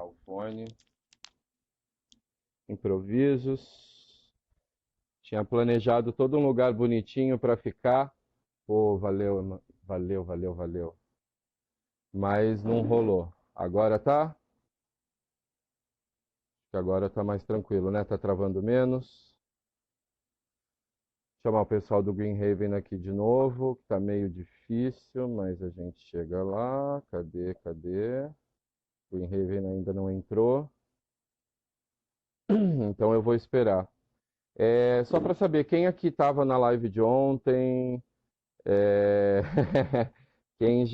colocar o fone. Improvisos. Tinha planejado todo um lugar bonitinho para ficar. Pô, valeu, valeu, valeu, valeu. Mas não rolou. Agora tá? Agora tá mais tranquilo, né? Tá travando menos. Chamar o pessoal do Green Haven aqui de novo, que tá meio difícil, mas a gente chega lá. Cadê, cadê? Green Haven ainda não entrou. Então eu vou esperar. Só para saber, quem aqui estava na live de ontem? É, quem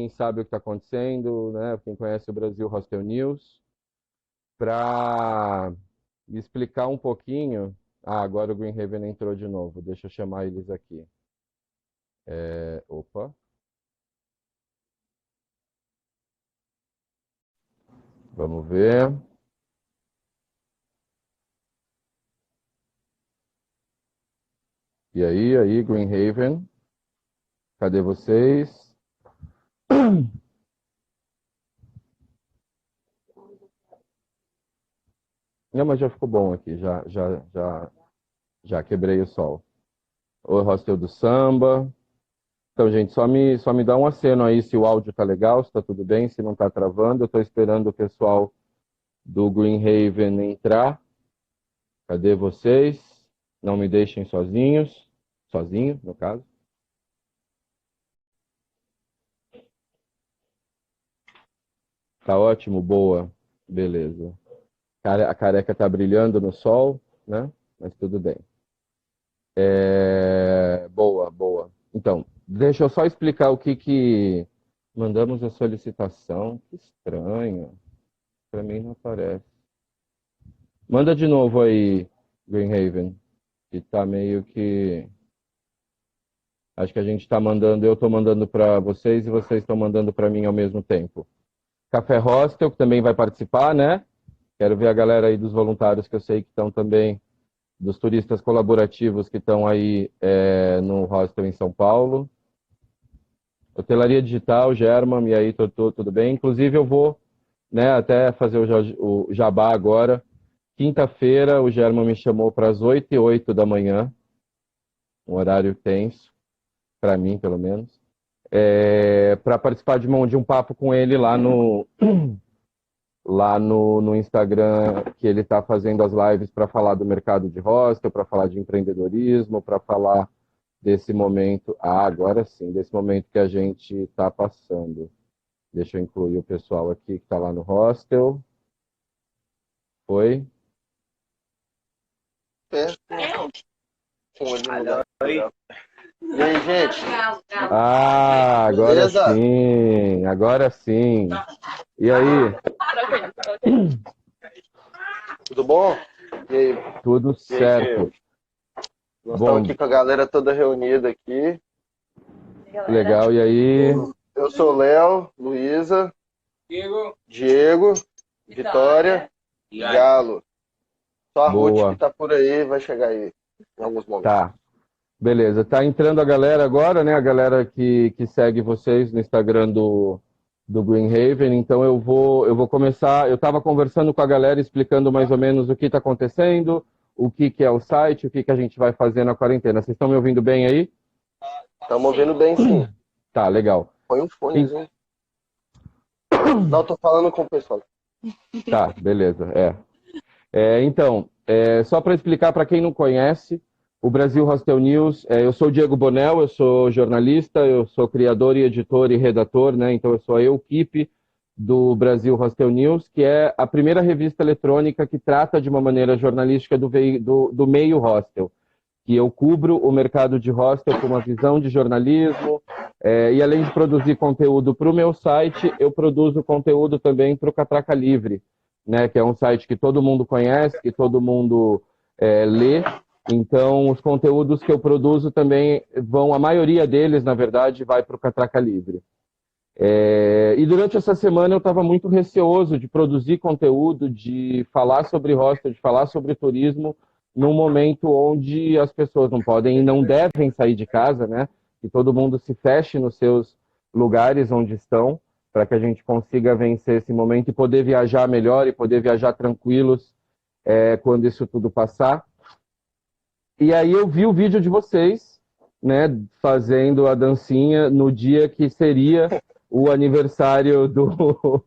sabe o que está acontecendo, né? Quem conhece o Brasil Hostel News, para explicar um pouquinho. Ah, agora o Green Haven entrou de novo. Deixa eu chamar eles aqui. Opa. Vamos ver. E aí, Green Haven? Cadê vocês? Não, mas já ficou bom aqui. Já quebrei o sol. O hostel do samba. Então, gente, só me dá um aceno aí se o áudio tá legal, se tá tudo bem, se não tá travando. Eu tô esperando o pessoal do Green Haven entrar. Cadê vocês? Não me deixem sozinhos. Sozinho, no caso. Tá ótimo, boa. Beleza. A careca tá brilhando no sol, né? Mas tudo bem. Boa, boa. Então, deixa eu só explicar o que mandamos a solicitação. Que estranho. Para mim não aparece. Manda de novo aí, Green Haven, que tá meio que... Acho que a gente tá mandando, eu tô mandando para vocês e vocês estão mandando para mim ao mesmo tempo. Café Hostel, que também vai participar, né? Quero ver a galera aí dos voluntários que eu sei que estão também, dos turistas colaborativos que estão aí no hostel em São Paulo. Hotelaria Digital, German, e aí, tudo bem? Inclusive eu vou, né, até fazer o jabá agora. Quinta-feira o German me chamou para as 8h08 da manhã, um horário tenso, para mim pelo menos, para participar de um papo com ele lá no Instagram, que ele está fazendo as lives para falar do mercado de hostel, para falar de empreendedorismo, para falar desse momento, agora sim, desse momento que a gente está passando. Deixa eu incluir o pessoal aqui que está lá no hostel. Oi? E aí, gente? Agora Beleza? sim, agora sim. E aí? Tudo bom? E aí? Tudo certo. Nós estamos aqui com a galera toda reunida aqui. Legal, e aí? Eu sou o Léo, Luísa, Diego, Vitória e Galo. Só a Boa. Ruth que tá por aí, vai chegar aí em alguns momentos. Tá. Beleza, tá entrando a galera agora, né? A galera que segue vocês no Instagram do Green Haven. Então eu vou começar. Eu estava conversando com a galera, explicando mais ou menos o que está acontecendo, o que é o site, o que a gente vai fazer na quarentena. Vocês estão me ouvindo bem aí? Estamos ouvindo bem, sim. Tá, legal. Põe um fonezinho. Não, tô falando com o pessoal. Tá, beleza. Então, só para explicar para quem não conhece, o Brasil Hostel News, eu sou o Diego Bonel, eu sou jornalista, eu sou criador e editor e redator, né? Então eu sou a equipe do Brasil Hostel News, que é a primeira revista eletrônica que trata de uma maneira jornalística do meio hostel, que eu cubro o mercado de hostel com uma visão de jornalismo, e além de produzir conteúdo para o meu site, eu produzo conteúdo também para o Catraca Livre, né? Que é um site que todo mundo conhece, que todo mundo lê. Então, os conteúdos que eu produzo também a maioria deles, na verdade, vai para o Catraca Livre. E durante essa semana eu estava muito receoso de produzir conteúdo, de falar sobre hostel, de falar sobre turismo, num momento onde as pessoas não podem e não devem sair de casa, né? Que todo mundo se feche nos seus lugares onde estão. para que a gente consiga vencer esse momento e poder viajar melhor e poder viajar tranquilos quando isso tudo passar. E aí eu vi o vídeo de vocês, né, fazendo a dancinha no dia que seria o aniversário do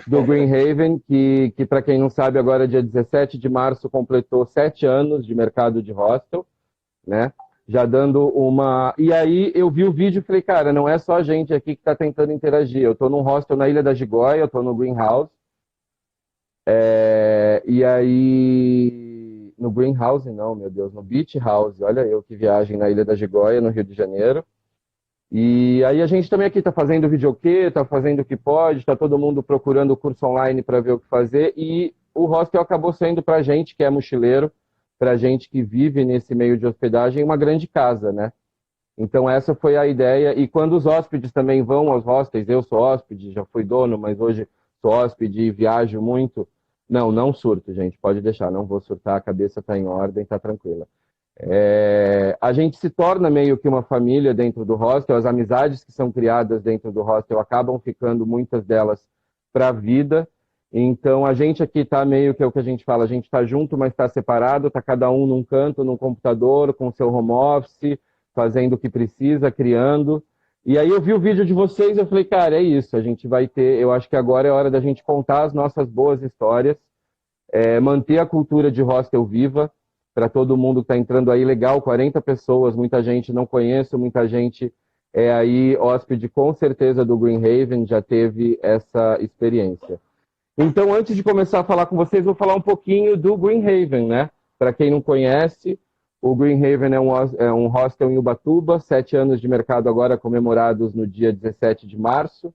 Greenhaven, que para quem não sabe, agora dia 17 de março completou 7 anos de mercado de hostel, né? Já dando uma... E aí eu vi o vídeo e falei, cara, não é só a gente aqui que está tentando interagir. Eu estou num hostel na Ilha da Gigoia, eu estou no Greenhouse. E aí... No Greenhouse não, meu Deus, no Beach House. Olha eu que viagem na Ilha da Gigoia, no Rio de Janeiro. E aí a gente também aqui está fazendo videokê, está fazendo o que pode, está todo mundo procurando o curso online para ver o que fazer. E o hostel acabou sendo para a gente que é mochileiro, para a gente que vive nesse meio de hospedagem, uma grande casa, né? Então essa foi a ideia. E quando os hóspedes também vão aos hostels, eu sou hóspede, já fui dono, mas hoje sou hóspede e viajo muito. Não surto, gente, pode deixar, não vou surtar, a cabeça está em ordem, está tranquila. A gente se torna meio que uma família dentro do hostel, as amizades que são criadas dentro do hostel acabam ficando, muitas delas, para a vida. Então, a gente aqui está meio que é o que a gente fala, a gente está junto, mas está separado, está cada um num canto, num computador, com o seu home office, fazendo o que precisa, criando. E aí eu vi o vídeo de vocês e eu falei, cara, é isso, a gente vai ter, eu acho que agora é hora da gente contar as nossas boas histórias, manter a cultura de hostel viva, para todo mundo que está entrando aí, legal, 40 pessoas, muita gente não conheço, muita gente é aí hóspede com certeza do Greenhaven, já teve essa experiência. Então, antes de começar a falar com vocês, vou falar um pouquinho do Greenhaven, né? Para quem não conhece, o Greenhaven é um hostel em Ubatuba, 7 anos de mercado agora comemorados no dia 17 de março.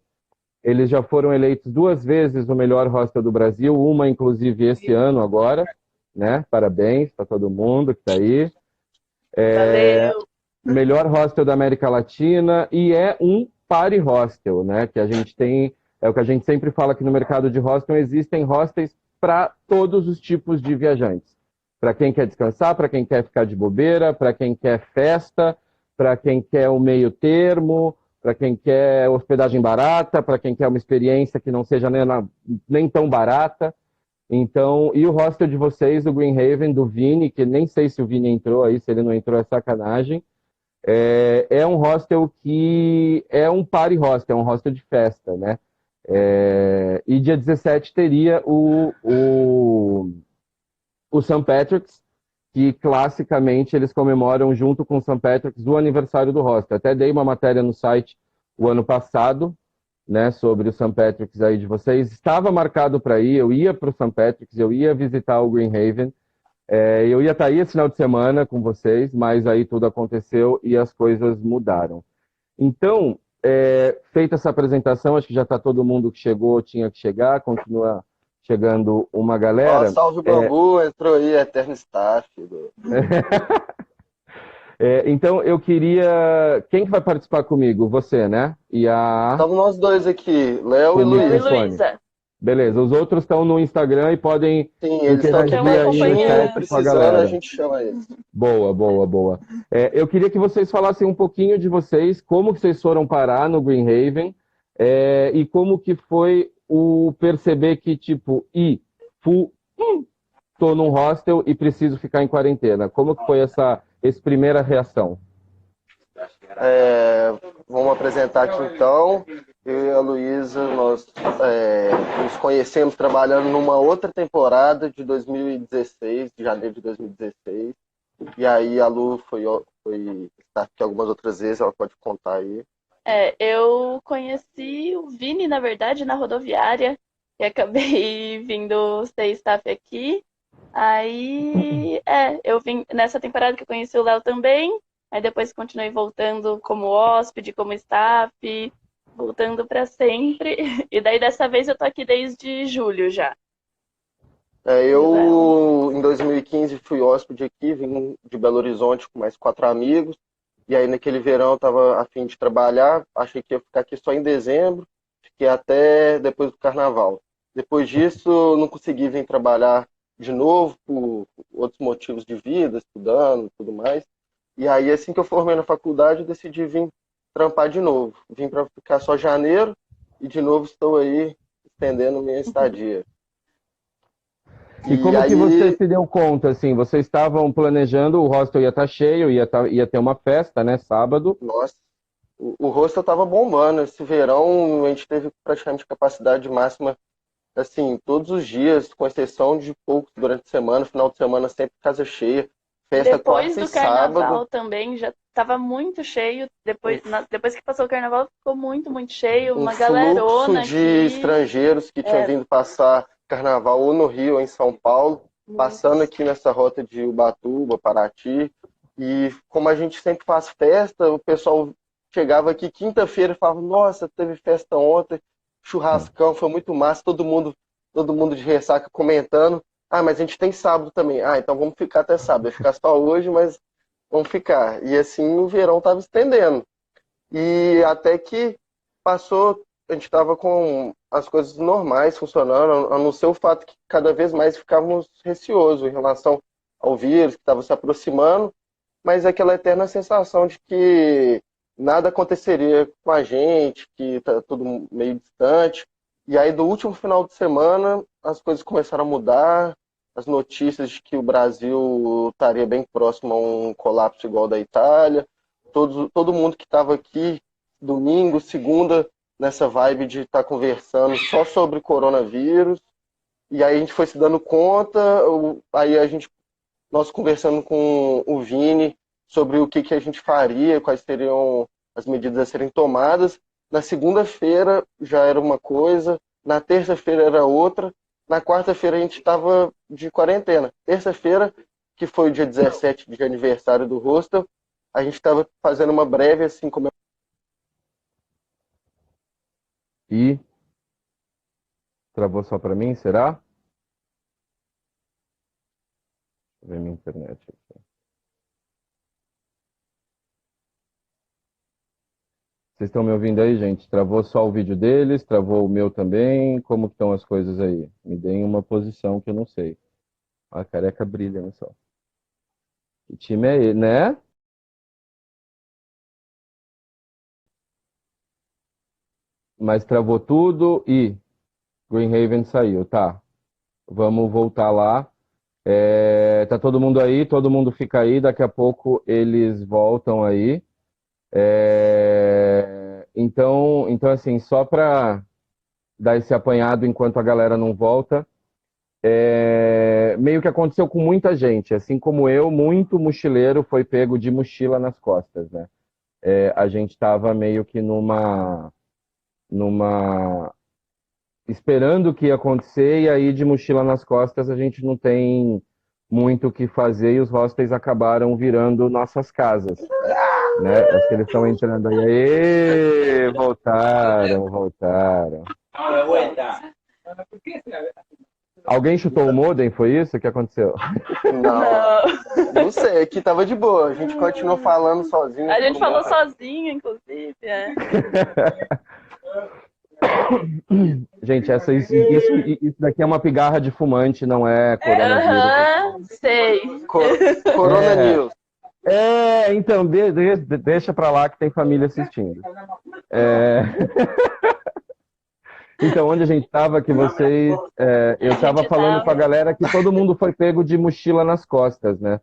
Eles já foram eleitos 2 vezes o melhor hostel do Brasil, uma inclusive esse ano agora, né? Parabéns para todo mundo que está aí. Valeu! Melhor hostel da América Latina e é um party hostel, né? Que a gente tem, é o que a gente sempre fala que no mercado de hostel existem hostels para todos os tipos de viajantes. Para quem quer descansar, para quem quer ficar de bobeira, para quem quer festa, para quem quer o meio termo, para quem quer hospedagem barata, para quem quer uma experiência que não seja nem tão barata. Então, e o hostel de vocês, o Greenhaven, do Vini, que nem sei se o Vini entrou aí, se ele não entrou é sacanagem, é um hostel que é um party hostel, é um hostel de festa, né? E dia 17 teria o St. Patrick's, que classicamente eles comemoram junto com o St. Patrick's o aniversário do hostel. Até dei uma matéria no site o ano passado, né, sobre o St. Patrick's aí de vocês. Estava marcado para ir, eu ia para o St. Patrick's, eu ia visitar o Greenhaven, eu ia estar aí esse final de semana com vocês, mas aí tudo aconteceu e as coisas mudaram. Então, feita essa apresentação, acho que já está todo mundo que chegou, tinha que chegar, continua chegando uma galera. Ó, salve o Bambu, entrou aí, eterno staff. Então, eu queria... Quem que vai participar comigo? Você, né? Estamos nós dois aqui, Léo e Luísa. Beleza, os outros estão no Instagram e podem Sim, eles estão aqui acompanhando, precisando, a gente chama eles. Boa. Eu queria que vocês falassem um pouquinho de vocês, como que vocês foram parar no Greenhaven, e como que foi o perceber que, tipo, tô num hostel e preciso ficar em quarentena. Como que foi essa primeira reação? Vamos apresentar aqui então. Eu e a Luísa, nós nos conhecemos trabalhando numa outra temporada de 2016, de janeiro de 2016. E aí a Lu foi estar aqui algumas outras vezes, ela pode contar aí. Eu conheci o Vini, na verdade, na rodoviária, e acabei vindo ser staff aqui. Aí, eu vim nessa temporada que eu conheci o Léo também, aí depois continuei voltando como hóspede, como staff, voltando para sempre. E daí dessa vez eu tô aqui desde julho já. Eu, em 2015, fui hóspede aqui, vim de Belo Horizonte com mais 4 amigos. E aí, naquele verão, eu estava a fim de trabalhar. Achei que ia ficar aqui só em dezembro. Fiquei até depois do carnaval. Depois disso, não consegui vir trabalhar de novo por outros motivos de vida, estudando e tudo mais. E aí, assim que eu formei na faculdade, eu decidi vir trampar de novo. Vim para ficar só janeiro. e de novo estou aí estendendo minha estadia. E E como que você aí, se deu conta, assim, vocês estavam planejando, o hostel ia estar cheio, ia ter uma festa, né, sábado. nossa, o hostel estava bombando. Esse verão a gente teve praticamente capacidade máxima, assim, todos os dias, com exceção de poucos durante a semana, final de semana sempre casa cheia, festa Depois quarta e do sábado, carnaval também já estava muito cheio. um, Depois que passou o carnaval, ficou muito, muito cheio. um Uma fluxo galerona de aqui. estrangeiros que tinham É, vindo passar carnaval ou no Rio ou em São Paulo, passando muitos. aqui nessa rota de Ubatuba, Paraty. E como a gente sempre faz festa, o pessoal chegava aqui quinta-feira e falava: Nossa, teve festa ontem, churrascão, foi muito massa, todo mundo de ressaca comentando. Ah, mas a gente tem sábado também. Ah, então vamos ficar até sábado. Vai ficar só hoje, mas vamos ficar. E assim o verão estava estendendo. E até que passou, a gente estava com as coisas normais funcionando, a não ser o fato que cada vez mais ficávamos receosos em relação ao vírus que estava se aproximando, mas aquela eterna sensação de que nada aconteceria com a gente, que está tudo meio distante. E aí, do último final de semana, as coisas começaram a mudar, as notícias de que o Brasil estaria bem próximo a um colapso igual ao da Itália. Todo mundo que estava aqui, domingo, segunda, nessa vibe de estar conversando só sobre coronavírus. E aí a gente foi se dando conta, aí nós conversando com o Vini sobre o que a gente faria, quais seriam as medidas a serem tomadas. Na segunda-feira já era uma coisa, na terça-feira era outra, na quarta-feira a gente estava de quarentena. Terça-feira, que foi o dia 17 de aniversário do hostel, a gente estava fazendo uma breve assim, como E travou só para mim, será? Deixa eu ver minha internet aqui. Vocês estão me ouvindo aí, gente? Travou só o vídeo deles, travou o meu também. Como que estão as coisas aí? Me deem uma posição que eu não sei. A careca brilha, olha só. Que time é ele, né? Mas travou tudo e Greenhaven saiu, tá? Vamos voltar lá. Tá todo mundo aí, todo mundo fica aí. Daqui a pouco eles voltam aí. Então assim, só para dar esse apanhado enquanto a galera não volta, meio que aconteceu com muita gente, assim como eu, muito mochileiro foi pego de mochila nas costas, né? A gente estava meio que numa esperando o que ia acontecer e aí de mochila nas costas a gente não tem muito o que fazer e os hostels acabaram virando nossas casas, né? Acho que eles estão entrando aí. Aê, voltaram. Alguém chutou o modem, foi isso? O que aconteceu? não, Não. não sei, aqui tava de boa. A gente continuou falando sozinho A por gente um bom falou tempo. sozinho, inclusive. É. Gente, isso daqui é uma pigarra de fumante, não é coronavírus. Aham, sei. Corona É, News. então, deixa pra lá que tem família assistindo. É, então, onde a gente estava, que vocês. Eu A estava gente falando com a tava. galera que todo mundo foi pego de mochila nas costas, né?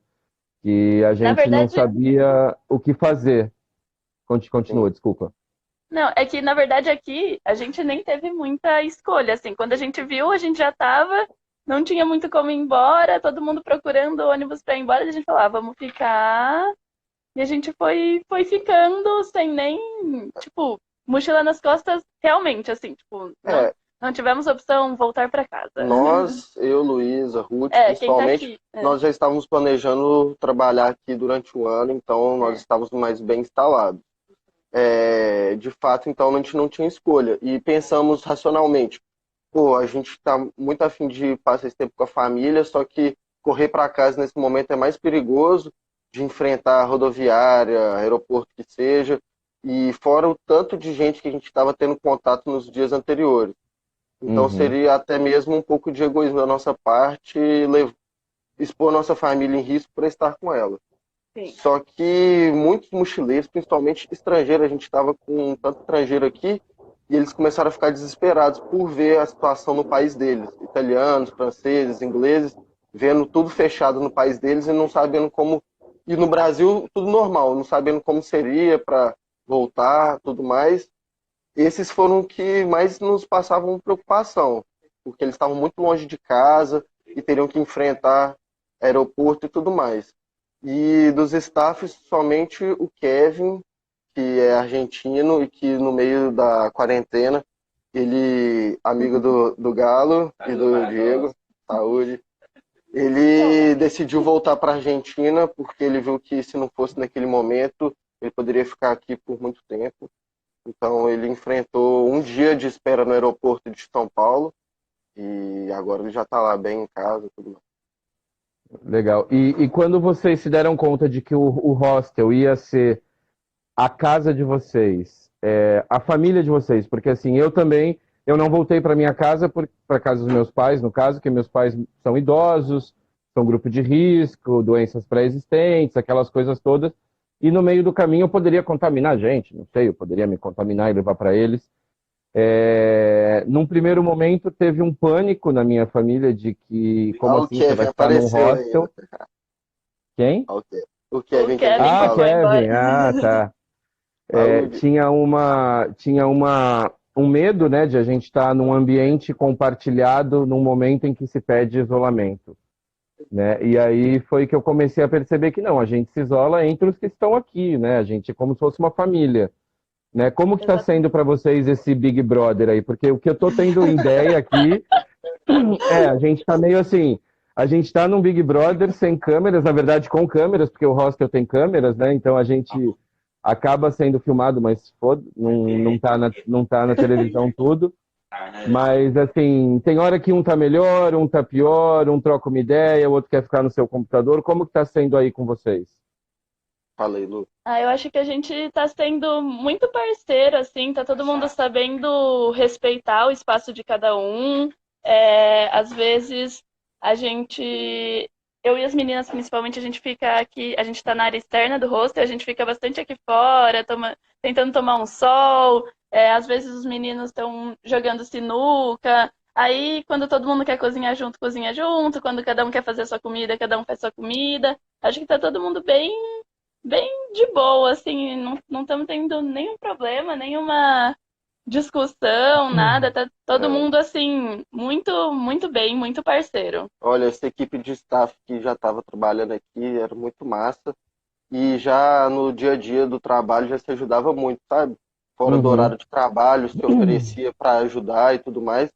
Que a Na gente não verdade, sabia o que fazer. Continua, Sim. desculpa. não, é que na verdade aqui a gente nem teve muita escolha, assim, quando a gente viu, a gente já tava, não tinha muito como ir embora, todo mundo procurando ônibus para ir embora, e a gente falou, ah, vamos ficar. E a gente foi ficando sem nem, tipo, mochila nas costas, realmente, assim, tipo, É, não tivemos opção voltar para casa. nós, eu, Luísa, Ruth, É, quem tá principalmente, aqui. É. nós já estávamos planejando trabalhar aqui durante o ano, então nós estávamos mais bem instalados. De fato, então a gente não tinha escolha. E pensamos racionalmente, pô, a gente está muito afim de passar esse tempo com a família, só que correr para casa nesse momento é mais perigoso de enfrentar a rodoviária, aeroporto que seja, e fora o tanto de gente que a gente estava tendo contato nos dias anteriores. Então Uhum, seria até mesmo um pouco de egoísmo da nossa parte expor nossa família em risco para estar com ela. Sim. Só que muitos mochileiros, principalmente estrangeiros, a gente estava com tanto estrangeiro aqui, e eles começaram a ficar desesperados por ver a situação no país deles. Italianos, franceses, ingleses, vendo tudo fechado no país deles e não sabendo como... E no Brasil, tudo normal, não sabendo como seria para voltar, tudo mais. Esses foram os que mais nos passavam preocupação, porque eles estavam muito longe de casa e teriam que enfrentar aeroporto e tudo mais. E dos staffs, somente o Kevin, que é argentino e que no meio da quarentena, ele, amigo do Galo e do Diego, saúde, ele decidiu voltar para a Argentina porque ele viu que se não fosse naquele momento, ele poderia ficar aqui por muito tempo. Então ele enfrentou um dia de espera no aeroporto de São Paulo e agora ele já está lá bem em casa, tudo mais. Legal. E quando vocês se deram conta de que o hostel ia ser a casa de vocês, a família de vocês, porque assim, eu não voltei para minha casa, para casa dos meus pais, no caso, que meus pais são idosos, são grupo de risco, doenças pré-existentes, aquelas coisas todas, e no meio do caminho eu poderia contaminar a gente, não sei, eu poderia me contaminar e levar para eles. Num primeiro momento teve um pânico na minha família de que, como assim, você vai estar num hostel? Quem? O Kevin O que a gente Kevin Ah, fala. foi Kevin, embora. tá. Saúde. Tinha um medo, né, de a gente estar num ambiente compartilhado num momento em que se pede isolamento, né? E aí foi que eu comecei a perceber que não, a gente se isola entre os que estão aqui, né? A gente é como se fosse uma família, né? Como que está sendo para vocês esse Big Brother aí? Porque o que eu tô tendo ideia aqui a gente tá meio assim, a gente tá num Big Brother sem câmeras, na verdade com câmeras, porque o hostel tem câmeras, né? Então a gente acaba sendo filmado, mas não tá na televisão tudo. Mas assim, tem hora que um tá melhor, um tá pior, um troca uma ideia, o outro quer ficar no seu computador. Como que tá sendo aí com vocês? Falei, Lu. Eu acho que a gente tá sendo muito parceiro, assim, tá todo mundo sabendo respeitar o espaço de cada um. Às vezes a gente, eu e as meninas principalmente, a gente fica aqui, a gente tá na área externa do hostel, a gente fica bastante aqui fora, tentando tomar um sol. Às vezes os meninos estão jogando sinuca. Aí, quando todo mundo quer cozinhar junto, cozinha junto. Quando cada um quer fazer sua comida, cada um faz sua comida. Acho que tá todo mundo bem de boa, assim, não estamos tendo nenhum problema, nenhuma discussão, nada, tá todo É. mundo, assim, muito, muito bem, muito parceiro. Olha, essa equipe de staff que já estava trabalhando aqui era muito massa. E já no dia a dia do trabalho já se ajudava muito, sabe? Fora do Uhum. horário de trabalho, se oferecia para ajudar e tudo mais.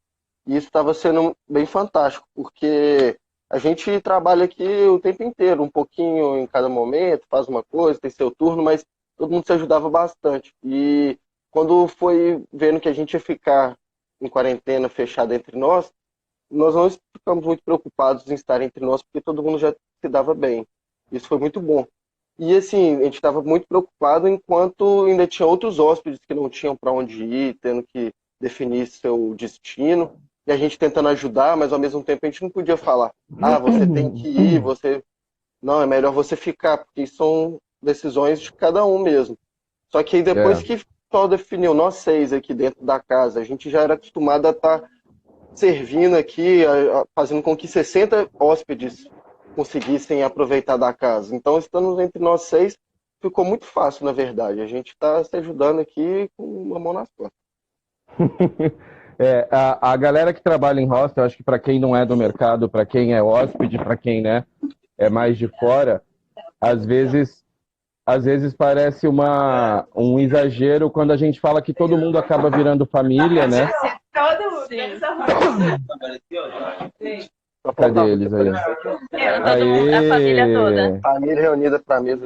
E isso estava sendo bem fantástico, porque a gente trabalha aqui o tempo inteiro, um pouquinho em cada momento, faz uma coisa, tem seu turno, mas todo mundo se ajudava bastante. E quando foi vendo que a gente ia ficar em quarentena fechada entre nós não ficamos muito preocupados em estar entre nós, porque todo mundo já se dava bem. Isso foi muito bom. E assim, a gente estava muito preocupado enquanto ainda tinha outros hóspedes que não tinham para onde ir, tendo que definir seu destino, e a gente tentando ajudar, mas ao mesmo tempo a gente não podia falar, você tem que ir, você... Não, é melhor você ficar, porque são decisões de cada um mesmo. Só que aí depois que o pessoal definiu, nós 6 aqui dentro da casa, a gente já era acostumado a estar servindo aqui, fazendo com que 60 hóspedes conseguissem aproveitar da casa. Então, estando entre nós 6, ficou muito fácil, na verdade. A gente está se ajudando aqui com uma mão nas costas. A galera que trabalha em hostel, acho que para quem não é do mercado, para quem é hóspede, para quem, né, é mais de fora, às vezes parece um exagero quando a gente fala que todo mundo acaba virando família, né? Cadê eles aí? A família toda. Família reunida para mesa.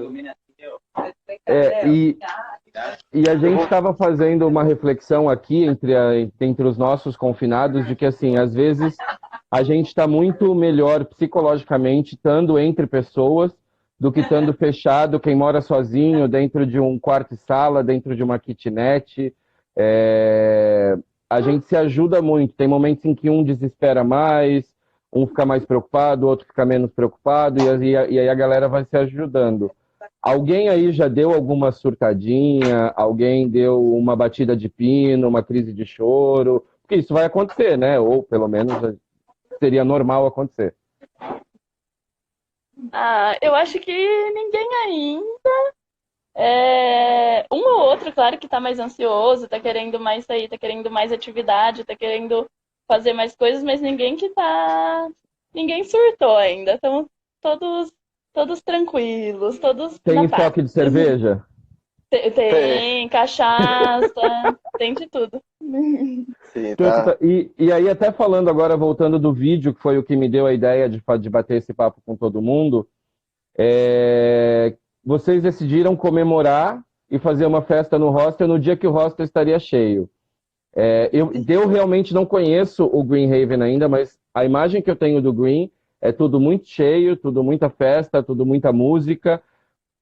E a gente estava fazendo uma reflexão aqui entre os nossos confinados de que, assim, às vezes a gente está muito melhor psicologicamente estando entre pessoas do que estando fechado, quem mora sozinho, dentro de um quarto e sala, dentro de uma kitnet. A gente se ajuda muito. Tem momentos em que um desespera mais, um fica mais preocupado, o outro fica menos preocupado, e aí a galera vai se ajudando. Alguém aí já deu alguma surtadinha? Alguém deu uma batida de pino, uma crise de choro? Porque isso vai acontecer, né? Ou pelo menos seria normal acontecer. Ah, eu acho que ninguém ainda. Um ou outro, claro que tá mais ansioso, tá querendo mais sair, tá querendo mais atividade, tá querendo fazer mais coisas, mas ninguém que tá. Ninguém surtou ainda. Estão todos, todos tranquilos, todos Tem na paz. estoque de cerveja? Tem, Tem cachaça, tem de tudo. sim, Deixa eu tá. e aí, até falando agora, voltando do vídeo, que foi o que me deu a ideia de bater esse papo com todo mundo, vocês decidiram comemorar e fazer uma festa no hostel no dia que o hostel estaria cheio. Eu realmente não conheço o Green Haven ainda, mas a imagem que eu tenho do Green é tudo muito cheio, tudo muita festa, tudo muita música.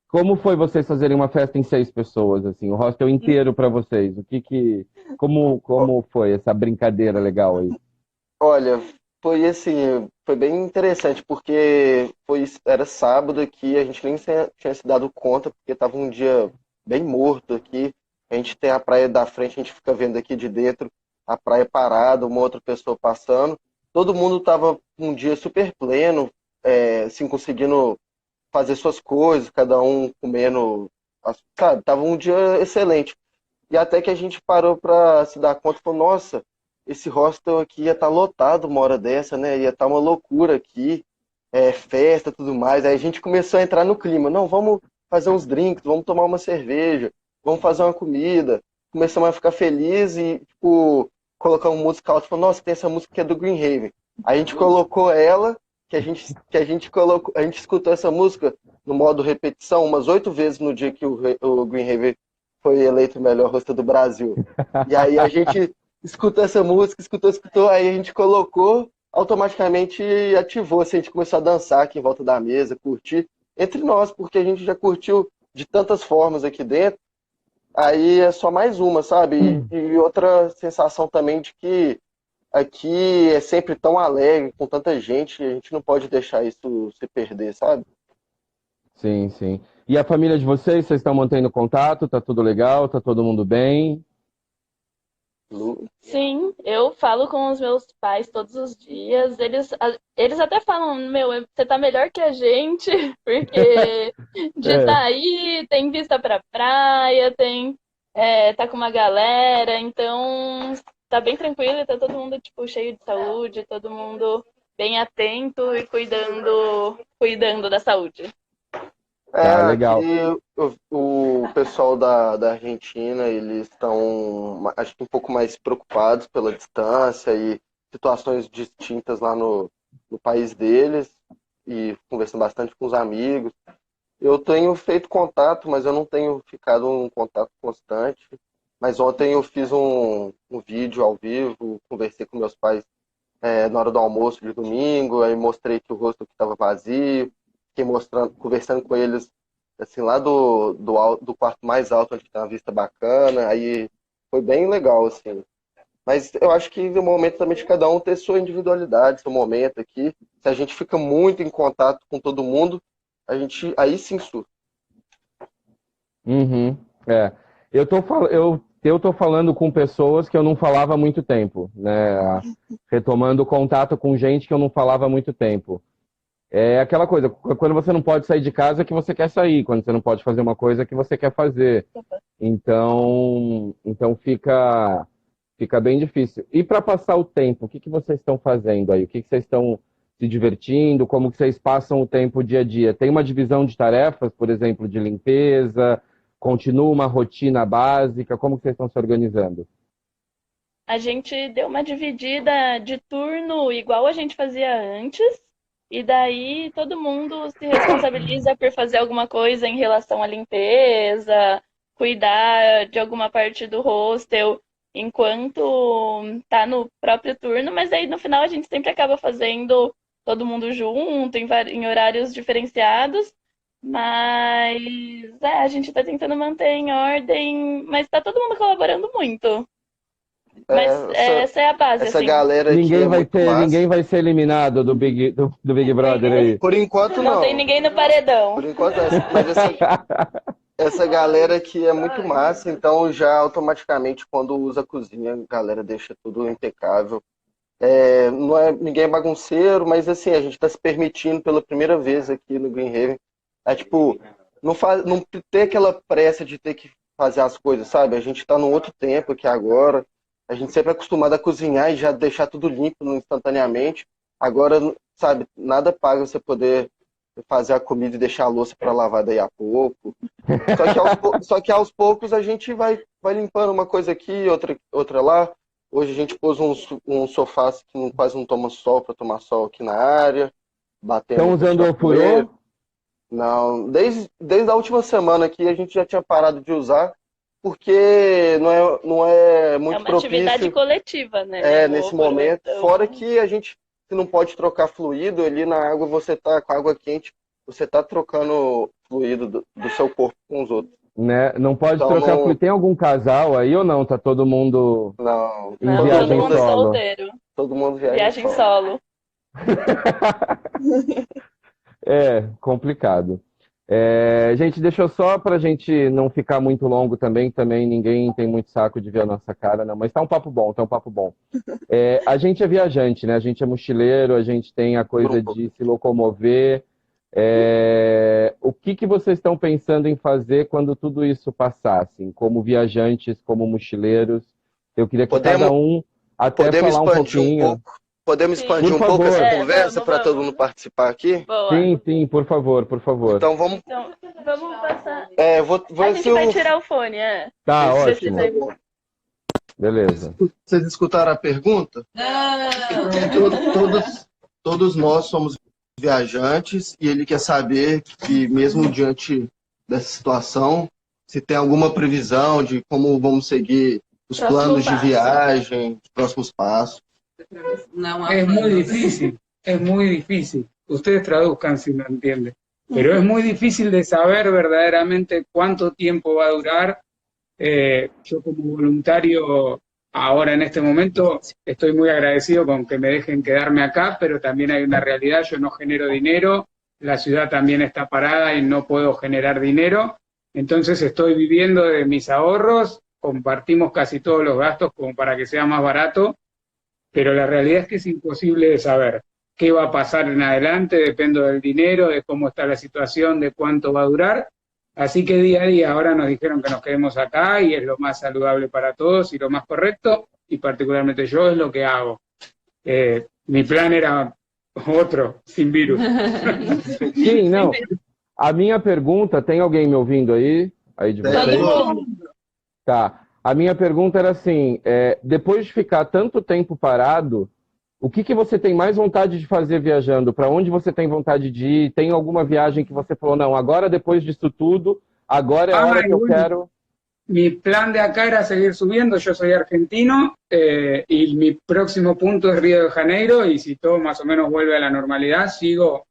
Como foi vocês fazerem uma festa em 6 pessoas, assim, o hostel inteiro para vocês? Como foi essa brincadeira legal aí? Olha, foi assim, foi bem interessante, porque era sábado aqui, a gente nem tinha se dado conta, porque estava um dia bem morto aqui. A gente tem a praia da frente, a gente fica vendo aqui de dentro a praia parada, uma outra pessoa passando. Todo mundo estava um dia super pleno, assim, conseguindo fazer suas coisas, cada um comendo, sabe? Tava um dia excelente. E até que a gente parou para se dar conta, falou, nossa, esse hostel aqui ia estar lotado uma hora dessa, né? Ia estar uma loucura aqui, festa, tudo mais. Aí a gente começou a entrar no clima. Não, vamos fazer uns drinks, vamos tomar uma cerveja, vamos fazer uma comida. Começamos a ficar felizes e, tipo, colocar uma música alta. Falou, nossa, tem essa música que é do Green Haven. A gente colocou ela, que a gente colocou, a gente escutou essa música no modo repetição umas 8 vezes no dia que o Green Haven foi eleito o melhor rosto do Brasil. E aí a gente escutou essa música, escutou, aí a gente colocou, automaticamente ativou, assim, a gente começou a dançar aqui em volta da mesa, curtir entre nós, porque a gente já curtiu de tantas formas aqui dentro, aí é só mais uma, sabe? E outra sensação também de que aqui é sempre tão alegre, com tanta gente, a gente não pode deixar isso se perder, sabe? Sim, sim. E a família de vocês estão mantendo contato? Tá tudo legal? Tá todo mundo bem? Lu? Sim, eu falo com os meus pais todos os dias. Eles até falam, meu, você tá melhor que a gente, porque de É. tá aí, tem vista pra praia, tá com uma galera, então tá bem tranquilo, e tá todo mundo, tipo, cheio de saúde, todo mundo bem atento e cuidando da saúde. Tá, Aqui legal. o pessoal da Argentina, eles estão, acho que um pouco mais preocupados pela distância e situações distintas lá no país deles, e conversando bastante com os amigos. Eu tenho feito contato, mas eu não tenho ficado um contato constante. Mas ontem eu fiz um vídeo ao vivo, conversei com meus pais na hora do almoço de domingo, aí mostrei que o rosto estava vazio, fiquei mostrando, conversando com eles assim lá do quarto mais alto, onde tem uma vista bacana, aí foi bem legal, assim. Mas eu acho que no momento também de cada um ter sua individualidade, seu momento aqui. Se a gente fica muito em contato com todo mundo, a gente aí sim surta. Uhum, é. Eu tô falando com pessoas que eu não falava há muito tempo, né? Retomando contato com gente que eu não falava há muito tempo. É aquela coisa, quando você não pode sair de casa é que você quer sair, quando você não pode fazer uma coisa é que você quer fazer. Então fica bem difícil. E para passar o tempo, o que que vocês estão fazendo aí? O que que vocês estão se divertindo? Como que vocês passam o tempo dia a dia? Tem uma divisão de tarefas, por exemplo, de limpeza? Continua uma rotina básica? Como que vocês estão se organizando? A gente deu uma dividida de turno igual a gente fazia antes, e daí todo mundo se responsabiliza por fazer alguma coisa em relação à limpeza, cuidar de alguma parte do hostel enquanto tá no próprio turno, mas aí no final a gente sempre acaba fazendo todo mundo junto, em horários diferenciados. Mas a gente tá tentando manter em ordem, mas tá todo mundo colaborando muito. Mas essa é a base, essa assim. galera aqui é muito massa. Ninguém vai ser eliminado do Big Brother aí. Por enquanto não. Não tem ninguém no paredão. Por enquanto mas essa galera aqui é muito massa, então já automaticamente quando usa a cozinha, a galera deixa tudo impecável. Não é ninguém é bagunceiro, mas assim, a gente está se permitindo pela primeira vez aqui no Green Haven. Tipo, não ter aquela pressa de ter que fazer as coisas, sabe? A gente está num outro tempo aqui agora. A gente sempre é acostumado a cozinhar e já deixar tudo limpo instantaneamente. Agora, sabe, nada paga você poder fazer a comida e deixar a louça para lavar daí a pouco. Só que aos poucos a gente vai limpando uma coisa aqui, outra lá. Hoje a gente pôs um sofá que quase não toma sol para tomar sol aqui na área. Estão usando o ofurô? Não, desde a última semana aqui a gente já tinha parado de usar, porque não é muito propício. É uma atividade coletiva, né? Nesse momento. Fora que a gente não pode trocar fluido, ali na água você tá com água quente, você tá trocando fluido do seu corpo com os outros. Né? Não pode então, trocar fluido. Tem algum casal aí ou não? Tá todo mundo em viagem todo mundo solo? Solteiro. Todo mundo viagem solo. Complicado. Gente, deixa eu só pra gente não ficar muito longo também ninguém tem muito saco de ver a nossa cara, não, mas tá um papo bom. A gente é viajante, né? A gente é mochileiro, a gente tem a coisa de se locomover. O que vocês estão pensando em fazer quando tudo isso passar, assim, como viajantes, como mochileiros? Eu queria que cada um até falar um pouquinho. Podemos expandir um pouco essa conversa para todo mundo participar aqui? Boa. Sim, por favor. Então vamos passar. A gente vai tirar o fone, Tá, ótimo. Beleza. Vocês escutaram a pergunta? Todos nós somos viajantes e ele quer saber que mesmo diante dessa situação, se tem alguma previsão de como vamos seguir os planos de viagem, os próximos passos. Es muy difícil. Ustedes traduzcan si no entienden. Pero es muy difícil de saber verdaderamente cuánto tiempo va a durar. Yo como voluntario, ahora en este momento, estoy muy agradecido con que me dejen quedarme acá, pero también hay una realidad, yo no genero dinero, la ciudad también está parada y no puedo generar dinero. Entonces estoy viviendo de mis ahorros, compartimos casi todos los gastos como para que sea más barato, pero la realidad es que es imposible de saber qué va a pasar en adelante, dependo del dinero, de cómo está la situación, de cuánto va a durar. Así que día a día ahora nos dijeron que nos quedemos acá y es lo más saludable para todos y lo más correcto, y particularmente yo es lo que hago. Mi plan era outro, sem vírus. Sim, não. A minha pergunta, tem alguém me ouvindo aí? Aí de vocês? Tá. A minha pergunta era assim, depois de ficar tanto tempo parado, o que você tem mais vontade de fazer viajando? Para onde você tem vontade de ir? Tem alguma viagem que você falou, não, agora depois disso tudo, agora é a hora que eu quero... Mi plan de acá era seguir subiendo, yo soy argentino y mi próximo punto es Río de Janeiro y si todo más o menos vuelve a la normalidad, sigo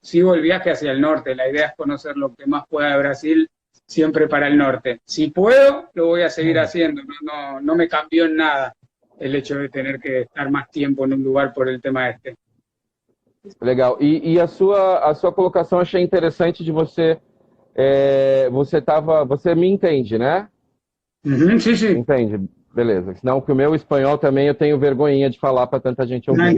el viaje hacia el norte. La idea es conocer lo que más pueda de Brasil, siempre para el norte. Si puedo, lo voy a seguir haciendo, no me cambió en nada el hecho de tener que estar más tiempo en un lugar por el tema este. Legal. E a sua colocação achei interessante de você... Você me entende, né? Uhum, sim. Entende, beleza. Senão que o meu espanhol também eu tenho vergonhinha de falar para tanta gente ouvir.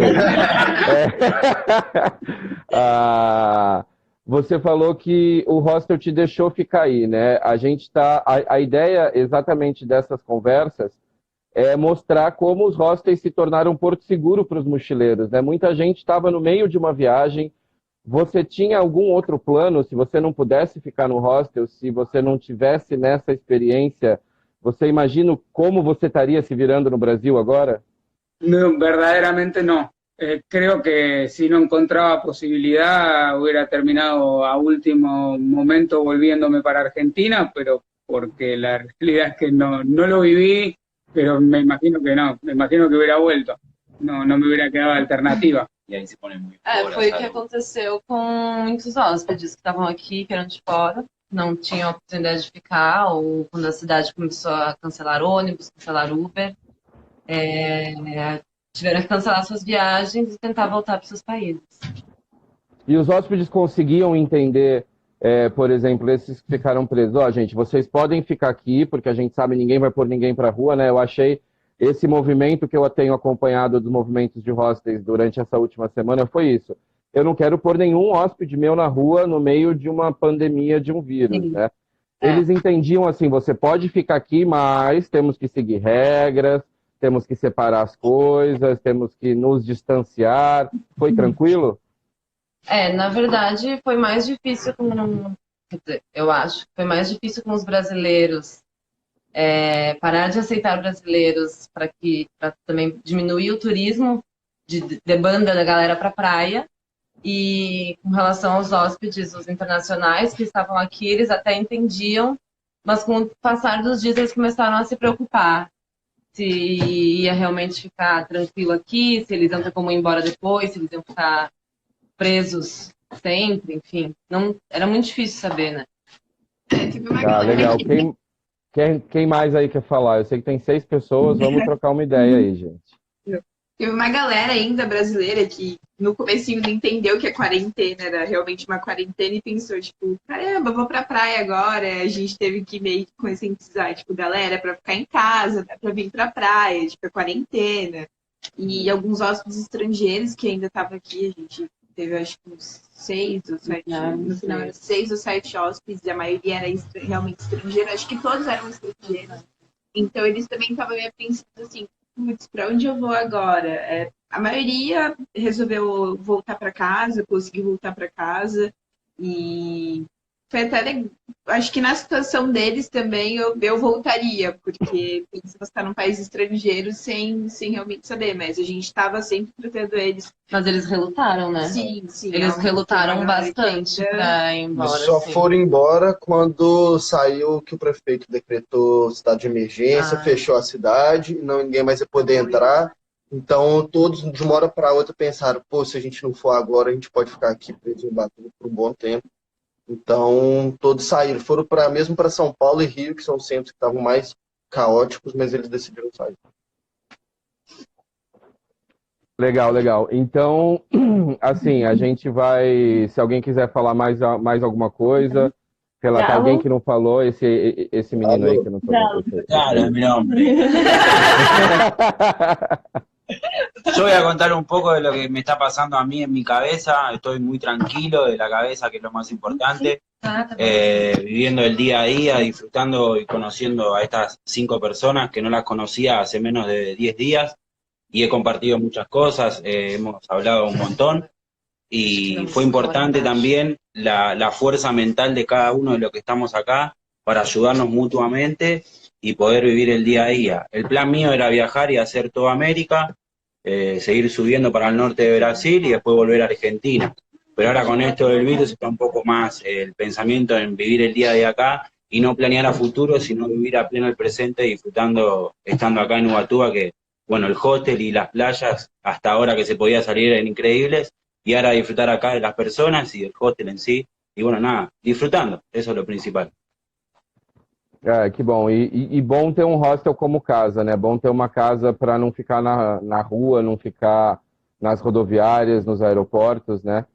Você falou que o hostel te deixou ficar aí, né? A ideia exatamente dessas conversas é mostrar como os hostels se tornaram um porto seguro para os mochileiros, né? Muita gente estava no meio de uma viagem. Você tinha algum outro plano, se você não pudesse ficar no hostel, se você não tivesse nessa experiência, você imagina como você estaria se virando no Brasil agora? No, verdaderamente no. Creo que si no encontraba posibilidad hubiera terminado a último momento volviéndome para Argentina, pero porque la realidad es que no lo viví, pero me imagino que hubiera vuelto. No me hubiera quedado alternativa. E aí se põe muito fora, foi o que aconteceu com muitos hóspedes que estavam aqui, que eram de fora, não tinham a oportunidade de ficar, ou quando a cidade começou a cancelar ônibus, cancelar Uber. tiveram que cancelar suas viagens e tentar voltar para seus países. E os hóspedes conseguiam entender, por exemplo, esses que ficaram presos. Ó, gente, vocês podem ficar aqui, porque a gente sabe que ninguém vai pôr ninguém para a rua, né? Eu achei esse movimento que eu tenho acompanhado dos movimentos de hostels durante essa última semana foi isso. Eu não quero pôr nenhum hóspede meu na rua no meio de uma pandemia de um vírus, né? Eles entendiam assim, você pode ficar aqui, mas temos que seguir regras, temos que separar as coisas, temos que nos distanciar. Foi tranquilo? Na verdade, foi mais difícil quer dizer, eu acho que foi mais difícil com os brasileiros parar de aceitar brasileiros para também diminuir o turismo de banda da galera para praia. E com relação aos hóspedes, os internacionais que estavam aqui, eles até entendiam, mas com o passar dos dias eles começaram a se preocupar se ia realmente ficar tranquilo aqui, se eles iam ter como ir embora depois, se eles iam ficar presos sempre, enfim. Não, era muito difícil saber, né? Legal. Quem mais aí quer falar? Eu sei que tem 6 pessoas, vamos trocar uma ideia aí, gente. Teve uma galera ainda brasileira que no comecinho não entendeu que a quarentena era realmente uma quarentena e pensou, tipo, caramba, vou pra praia agora. A gente teve que meio que conscientizar, tipo, galera, pra ficar em casa, dá pra vir pra praia, tipo, é quarentena. E alguns hóspedes estrangeiros que ainda estavam aqui, a gente teve acho que uns 6 ou 7, no final eram 6 ou 7 hóspedes, a maioria era realmente estrangeira, acho que todos eram estrangeiros. Então eles também estavam meio pensando assim, putz, para onde eu vou agora? A maioria resolveu voltar para casa, conseguiu voltar para casa e foi até, acho que na situação deles também eu voltaria, porque você está num país estrangeiro sem realmente saber, mas a gente estava sempre tratando eles. Mas eles relutaram, né? Sim. Eles relutaram bastante para ir embora. Eles só foram embora quando saiu que o prefeito decretou estado de emergência, fechou a cidade, ninguém mais ia poder entrar. Então, todos, de uma hora para outra, pensaram, pô, se a gente não for agora, a gente pode ficar aqui preso em Ubatuba por um bom tempo. Então, todos saíram. Foram mesmo para São Paulo e Rio, que são os centros que estavam mais caóticos, mas eles decidiram sair. Legal. Então, assim, a gente vai... Se alguém quiser falar mais alguma coisa, relatar alguém que não falou, esse menino aí que não falou. Claro, mi nombre. Yo voy a contar un poco de lo que me está pasando a mí en mi cabeza. Estoy muy tranquilo de la cabeza, que es lo más importante. Viviendo el día a día, disfrutando y conociendo a estas 5 personas que no las conocía hace menos de 10 días. Y he compartido muchas cosas, hemos hablado un montón. Y fue importante también la fuerza mental de cada uno de los que estamos acá para ayudarnos mutuamente y poder vivir el día a día. El plan mío era viajar y hacer toda América, seguir subiendo para el norte de Brasil y después volver a Argentina. Pero ahora con esto del virus está un poco más el pensamiento en vivir el día a día acá y no planear a futuro, sino vivir a pleno el presente, disfrutando, estando acá en Ubatuba, que bueno, el hostel y las playas hasta ahora que se podía salir eran increíbles, y ahora disfrutar acá de las personas y del hostel en sí, y bueno, nada, disfrutando, eso es lo principal. Que bom. E bom ter um hostel como casa, né? Bom ter uma casa para não ficar na rua, não ficar nas rodoviárias, nos aeroportos, né?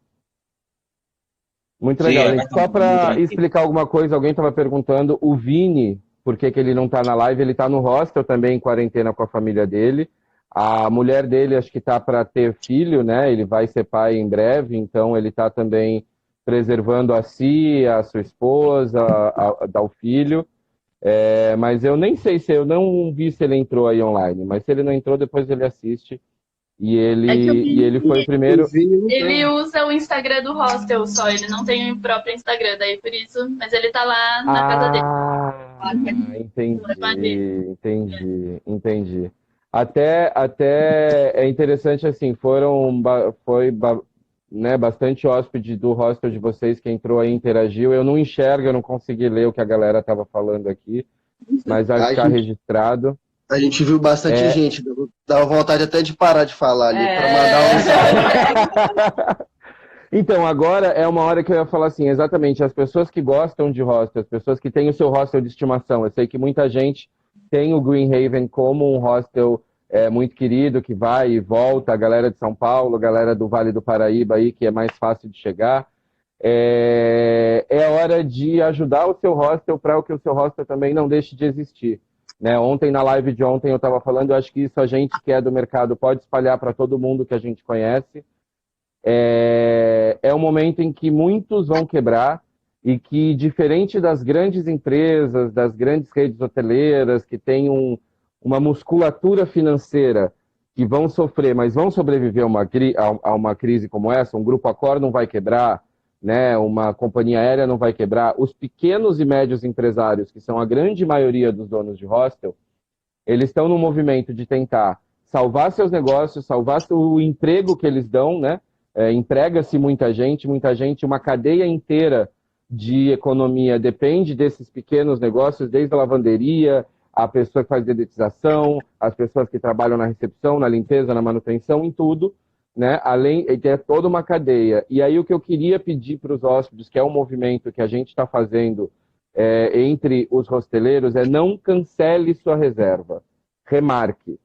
Muito legal. Sim, só para explicar alguma coisa, alguém estava perguntando, o Vini, por que ele não está na live, ele está no hostel também, em quarentena com a família dele. A mulher dele, acho que está para ter filho, né? Ele vai ser pai em breve, então ele está também preservando a si, a sua esposa, ao filho. Mas eu nem sei se eu não vi se ele entrou aí online, mas se ele não entrou, depois ele assiste. E ele foi o primeiro. Ele usa o Instagram do hostel só, ele não tem o próprio Instagram, daí por isso, mas ele tá lá na casa dele. Entendi. Até é interessante assim, foi né, bastante hóspede do hostel de vocês que entrou aí, interagiu. Eu não enxergo, eu não consegui ler o que a galera estava falando aqui, mas vai ficar registrado. A gente viu bastante gente, dava vontade até de parar de falar ali para mandar um Então, agora é uma hora que eu ia falar assim, exatamente, as pessoas que gostam de hostel, as pessoas que têm o seu hostel de estimação. Eu sei que muita gente tem o Green Haven como um hostel muito querido, que vai e volta, a galera de São Paulo, a galera do Vale do Paraíba aí, que é mais fácil de chegar. É hora de ajudar o seu hostel para que o seu hostel também não deixe de existir. Né? Ontem, na live de ontem, eu estava falando, eu acho que isso a gente que é do mercado pode espalhar para todo mundo que a gente conhece. É um momento em que muitos vão quebrar e que, diferente das grandes empresas, das grandes redes hoteleiras, que têm uma musculatura financeira, que vão sofrer, mas vão sobreviver a uma crise como essa, um grupo Accor não vai quebrar, né? Uma companhia aérea não vai quebrar. Os pequenos e médios empresários, que são a grande maioria dos donos de hostel, eles estão no movimento de tentar salvar seus negócios, salvar o emprego que eles dão, né? Emprega-se muita gente, uma cadeia inteira de economia depende desses pequenos negócios, desde a lavanderia, a pessoa que faz dedetização, as pessoas que trabalham na recepção, na limpeza, na manutenção, em tudo, né? Além de toda uma cadeia. E aí o que eu queria pedir para os hóspedes, que é um movimento que a gente está fazendo entre os hosteleiros, é não cancele sua reserva, remarque.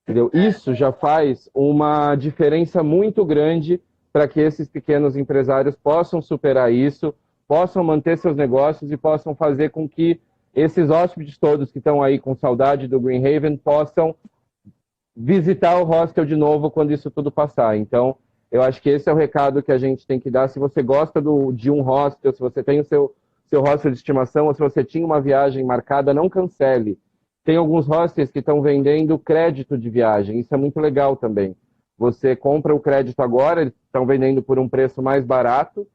Entendeu? Isso já faz uma diferença muito grande para que esses pequenos empresários possam superar isso, possam manter seus negócios e possam fazer com que esses hóspedes todos que estão aí com saudade do Green Haven possam visitar o hostel de novo quando isso tudo passar. Então, eu acho que esse é o recado que a gente tem que dar. Se você gosta de um hostel, se você tem o seu hostel de estimação, ou se você tinha uma viagem marcada, não cancele. Tem alguns hostels que estão vendendo crédito de viagem. Isso é muito legal também. Você compra o crédito agora, eles estão vendendo por um preço mais barato,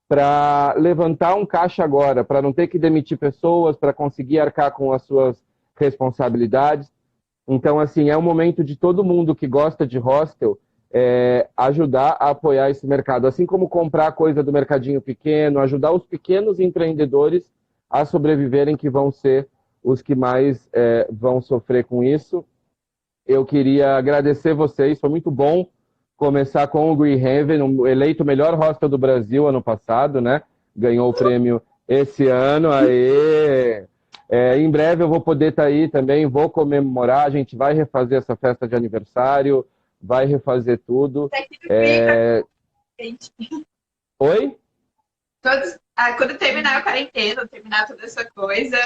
para levantar um caixa agora, para não ter que demitir pessoas, para conseguir arcar com as suas responsabilidades. Então, assim, é um momento de todo mundo que gosta de hostel ajudar a apoiar esse mercado. Assim como comprar coisa do mercadinho pequeno, ajudar os pequenos empreendedores a sobreviverem, que vão ser os que mais vão sofrer com isso. Eu queria agradecer vocês, foi muito bom começar com o Green Haven, eleito o melhor hostel do Brasil ano passado, né? Ganhou o prêmio esse ano, aê! Em breve eu vou poder estar aí também, vou comemorar, a gente vai refazer essa festa de aniversário, vai refazer tudo. Oi? Quando terminar a quarentena, terminar toda essa coisa,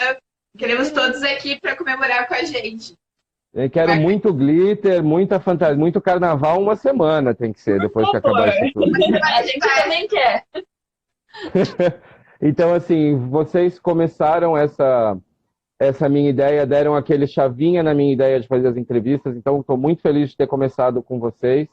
queremos todos aqui para comemorar com a gente. Eu quero muito glitter, muita fantasia, muito carnaval, uma semana tem que ser, depois que acabar isso tudo. A gente também quer. Então, assim, vocês começaram essa minha ideia, deram aquele chavinha na minha ideia de fazer as entrevistas, então estou muito feliz de ter começado com vocês.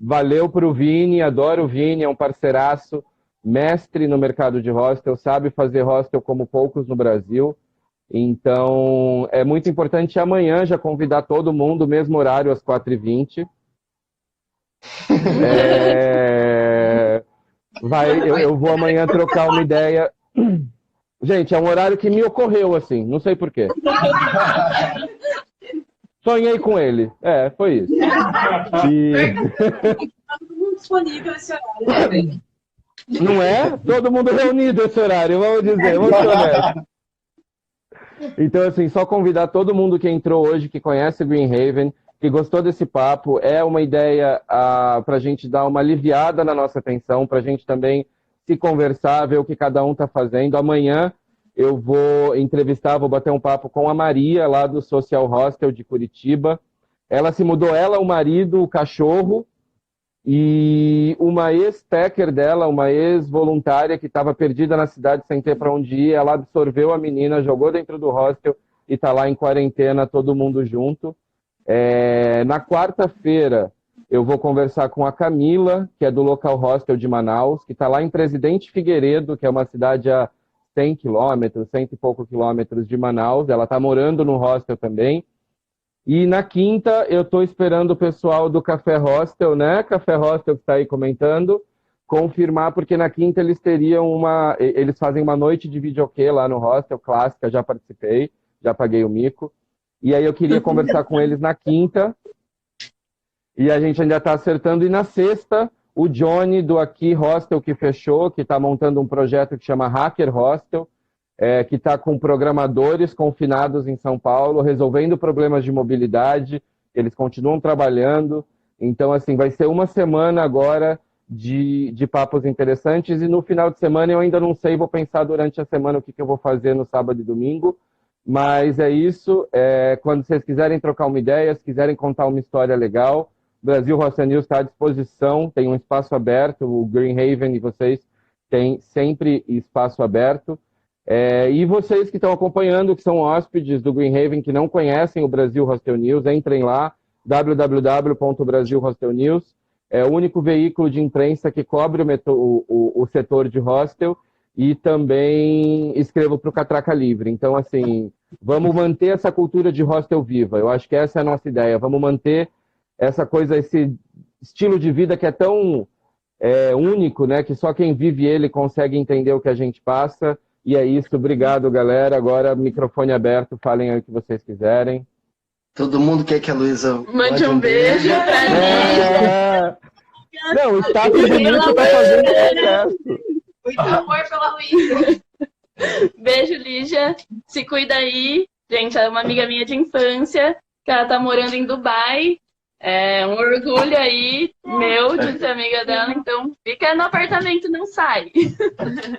Valeu para o Vini, adoro o Vini, é um parceiraço, mestre no mercado de hostel, sabe fazer hostel como poucos no Brasil. Então, é muito importante amanhã já convidar todo mundo, mesmo horário, às 4h20. Eu vou amanhã trocar uma ideia. Gente, é um horário que me ocorreu, assim, não sei porquê. Sonhei com ele. Foi isso. Todo mundo disponível esse horário, né? Não é? Todo mundo reunido esse horário, vamos dizer, vamos ser honestos. Então, assim, só convidar todo mundo que entrou hoje, que conhece o Green Haven, que gostou desse papo, é uma ideia para a gente dar uma aliviada na nossa atenção, para a gente também se conversar, ver o que cada um está fazendo. Amanhã eu vou entrevistar, vou bater um papo com a Maria, lá do Social Hostel de Curitiba. Ela se mudou, ela, o marido, o cachorro, e uma ex-packer dela, uma ex-voluntária que estava perdida na cidade sem ter para onde ir, ela absorveu a menina, jogou dentro do hostel e está lá em quarentena, todo mundo junto. Na quarta-feira eu vou conversar com a Camila, que é do Local Hostel de Manaus, que está lá em Presidente Figueiredo, que é uma cidade a 100 quilômetros, 100 e pouco quilômetros de Manaus. Ela está morando no hostel também. E na quinta, eu estou esperando o pessoal do Café Hostel, né? Café Hostel que está aí comentando, confirmar, porque na quinta eles fazem uma noite de videokê lá no hostel, clássica, já participei, já paguei o mico. E aí eu queria conversar com eles na quinta, e a gente ainda está acertando. E na sexta, o Johnny do Aqui Hostel, que fechou, que está montando um projeto que chama Hacker Hostel. que está com programadores confinados em São Paulo, resolvendo problemas de mobilidade, eles continuam trabalhando. Então, assim, vai ser uma semana agora de papos interessantes, e no final de semana eu ainda não sei, vou pensar durante a semana o que eu vou fazer no sábado e domingo, mas é isso. Quando vocês quiserem trocar uma ideia, se quiserem contar uma história legal, o Brasil Hostel News está à disposição, tem um espaço aberto, o Green Haven e vocês têm sempre espaço aberto. E vocês que estão acompanhando, que são hóspedes do Green Haven, que não conhecem o Brasil Hostel News, entrem lá, www.brasilhostelnews. É o único veículo de imprensa que cobre o setor de hostel, e também escrevo para o Catraca Livre. Então, assim, vamos manter essa cultura de hostel viva. Eu acho que essa é a nossa ideia. Vamos manter essa coisa, esse estilo de vida que é tão único, né? Que só quem vive ele consegue entender o que a gente passa. E é isso. Obrigado, galera. Agora, microfone aberto. Falem aí o que vocês quiserem. Todo mundo quer que a Luísa mande um beijo pra mim. Não, o status bonito tá fazendo sucesso. Muito amor pela Luísa. Beijo, Lígia. Se cuida aí. Gente, é uma amiga minha de infância, que ela tá morando em Dubai. É um orgulho aí meu de ser amiga dela. Então, fica no apartamento, não sai.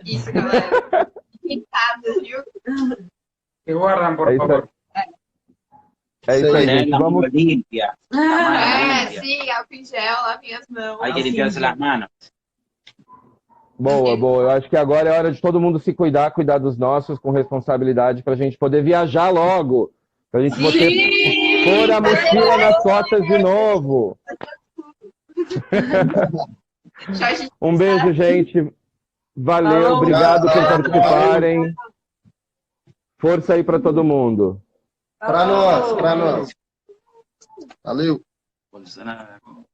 Isso, galera. Pintadas, viu? Que guardam, por favor. É isso aí, gente. Vamos Vamos... limpia. Sim, álcool em gel, lave minhas mãos. Hay que limpiarse las manos. Boa, boa. Eu acho que agora é hora de todo mundo se cuidar dos nossos com responsabilidade, para a gente poder viajar logo. Para a gente poder pôr a mochila nas costas de novo. Um beijo, gente. Valeu, obrigado por participarem. Força aí para todo mundo. Para nós. Valeu. Bolsonaro.